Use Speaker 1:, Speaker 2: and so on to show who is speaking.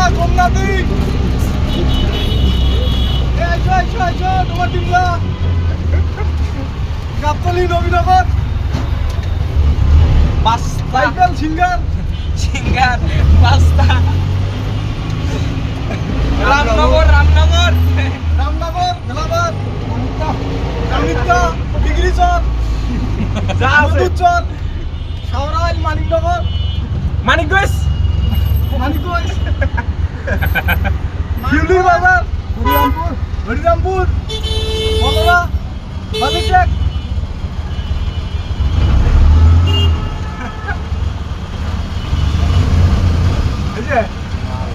Speaker 1: টিমলা কমলাদি আইসো তোমার টিমলা গাবতলী নবীনগর সাইকেল সিঙ্গার
Speaker 2: পাস্তা রামনগর
Speaker 1: ভেলাবাদ কামিতা ডিগ্রি চর মধুচর সাওরাইল মানিকনগর
Speaker 2: মানিকগঞ্জ
Speaker 1: শিউলির বাজার হরিরামপুর বলরা বালিটেক এই যে